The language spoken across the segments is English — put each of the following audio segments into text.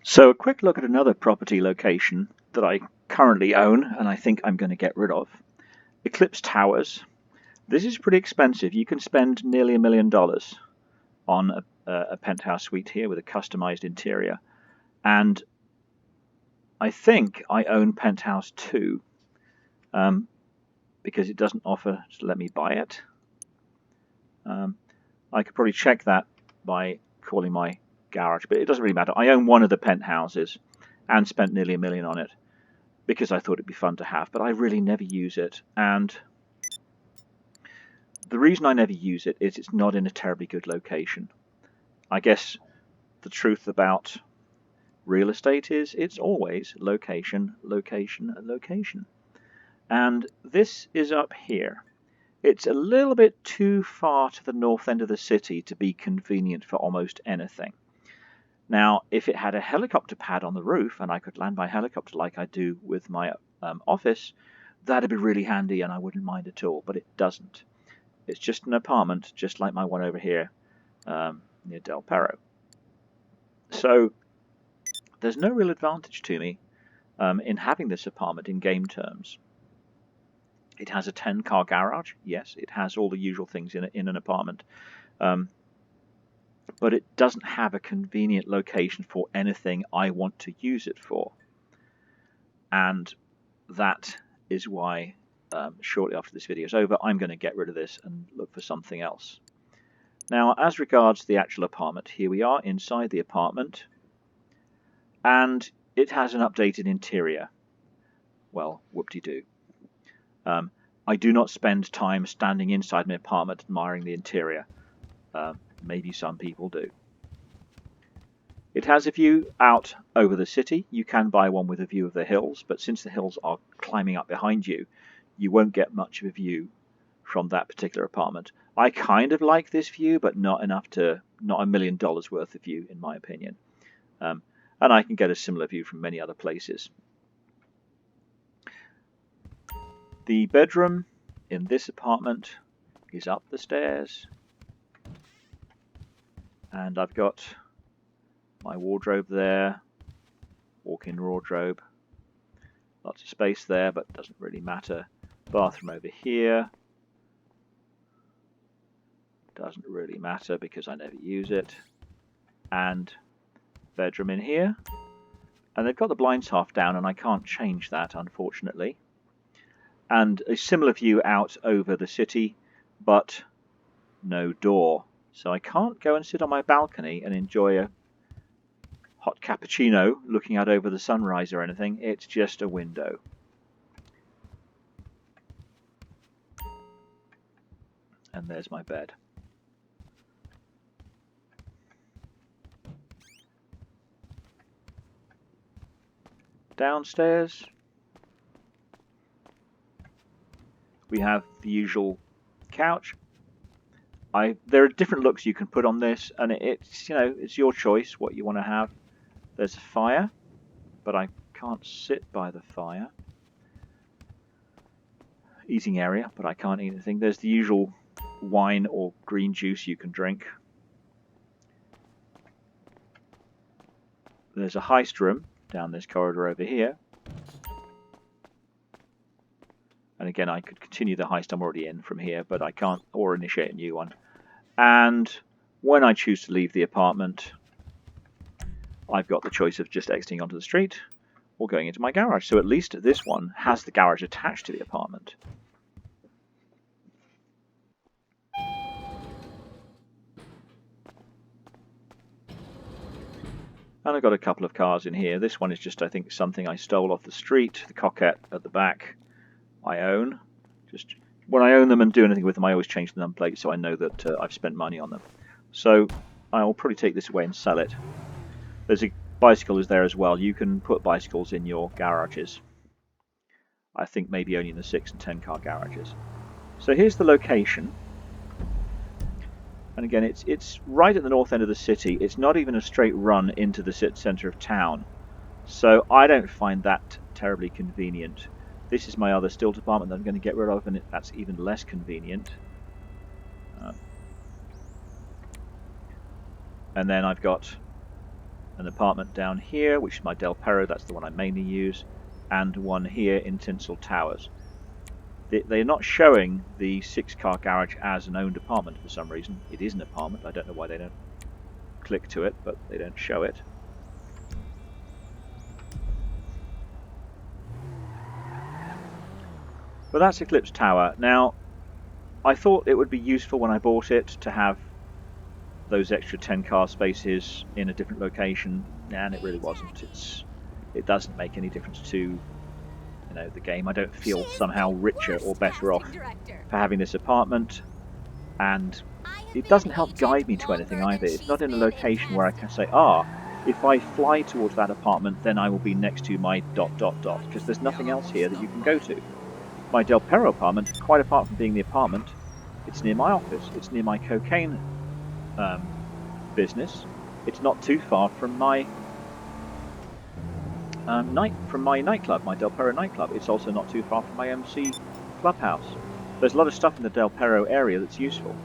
So a quick look at another property location that I currently own and I think I'm going to get rid of. Eclipse Towers. This is pretty expensive. You can spend nearly $1 million on a penthouse suite here with a customized interior. And I think I own Penthouse 2 because it doesn't offer to let me buy it. I could probably check that by calling my garage, but it doesn't really matter. I own one of the penthouses and spent nearly $1 million on it because I thought it'd be fun to have, but I really never use it. And the reason I never use it is it's not in a terribly good location. I guess the truth about real estate is it's always location, location, location. And this is up here. It's a little bit too far to the north end of the city to be convenient for almost anything. Now, if it had a helicopter pad on the roof and I could land my helicopter like I do with my office, that'd be really handy and I wouldn't mind at all, but it doesn't. It's just an apartment, just like my one over here near Del Perro. So there's no real advantage to me in having this apartment in game terms. It has a 10-car garage. Yes, it has all the usual things in an apartment. But it doesn't have a convenient location for anything I want to use it for. And that is why shortly after this video is over, I'm going to get rid of this and look for something else. Now, as regards the actual apartment, here we are inside the apartment. And it has an updated interior. Well, whoop-de-doo. I do not spend time standing inside my apartment admiring the interior. Maybe some people do. It has a view out over the city. You can buy one with a view of the hills, but since the hills are climbing up behind you, you won't get much of a view from that particular apartment. I kind of like this view, but not enough to, not $1 million worth of view, in my opinion. And I can get a similar view from many other places. The bedroom in this apartment is up the stairs. And I've got my wardrobe there, walk-in wardrobe. Lots of space there, but doesn't really matter. Bathroom over here. Doesn't really matter because I never use it. And bedroom in here. And they've got the blinds half down and I can't change that, unfortunately. And a similar view out over the city, but no door. So I can't go and sit on my balcony and enjoy a hot cappuccino looking out over the sunrise or anything. It's just a window. And there's my bed. Downstairs, we have the usual couch. There are different looks you can put on this, and it's your choice what you want to have. There's a fire, but I can't sit by the fire. Eating area, but I can't eat anything. There's the usual wine or green juice you can drink. There's a heist room down this corridor over here. And again, I could continue the heist I'm already in from here, but I can't, or initiate a new one. And when I choose to leave the apartment, I've got the choice of just exiting onto the street or going into my garage. So at least this one has the garage attached to the apartment. And I've got a couple of cars in here. This one is just, I think, something I stole off the street. The Coquette at the back I own. Just when I own them and do anything with them, I always change the number plate so I know that I've spent money on them. So I'll probably take this away and sell it. There's a bicycle is there as well. You can put bicycles in your garages. I think maybe only in the 6 and 10 car garages. So here's the location. And again, it's right at the north end of the city. It's not even a straight run into the centre of town. So I don't find that terribly convenient. This is my other stilt apartment that I'm going to get rid of, and that's even less convenient. And then I've got an apartment down here, which is my Del Perro, that's the one I mainly use, and one here in Tinsel Towers. They're not showing the 6-car garage as an owned apartment for some reason. It is an apartment, I don't know why they don't click to it, but they don't show it. But that's Eclipse Tower. Now, I thought it would be useful when I bought it to have those extra 10 car spaces in a different location, and it really wasn't. It doesn't make any difference to the game. I don't feel somehow richer or better off for having this apartment, and it doesn't help guide me to anything either. It's not in a location where I can say, if I fly towards that apartment, then I will be next to my ... because there's nothing else here that you can go to. My Del Perro apartment, quite apart from being the apartment, it's near my office, it's near my cocaine business. It's not too far from my nightclub, my Del Perro nightclub. It's also not too far from my MC clubhouse. There's a lot of stuff in the Del Perro area that's useful.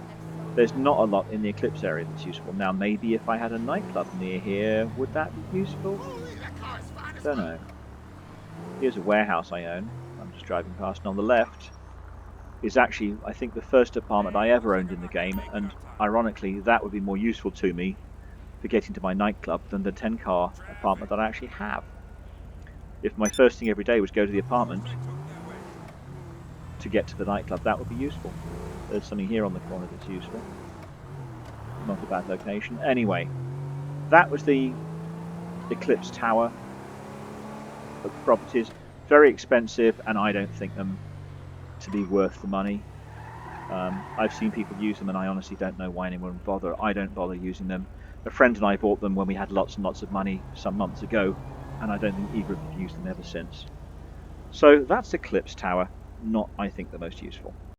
There's not a lot in the Eclipse area that's useful. Now, maybe if I had a nightclub near here, would that be useful? Don't know. Here's a warehouse I own. I'm just driving past, and on the left is actually, I think, the first apartment I ever owned in the game, and ironically, that would be more useful to me for getting to my nightclub than the 10-car apartment that I actually have. If my first thing every day was go to the apartment to get to the nightclub, that would be useful. There's something here on the corner that's useful. Not a bad location. Anyway, that was the Eclipse Tower of properties. Very expensive, and I don't think them to be worth the money. I've seen people use them, and I honestly don't know why anyone would bother. I don't bother using them. A friend and I bought them when we had lots and lots of money some months ago, and I don't think either of us have used them ever since. So that's Eclipse Tower, not, I think, the most useful.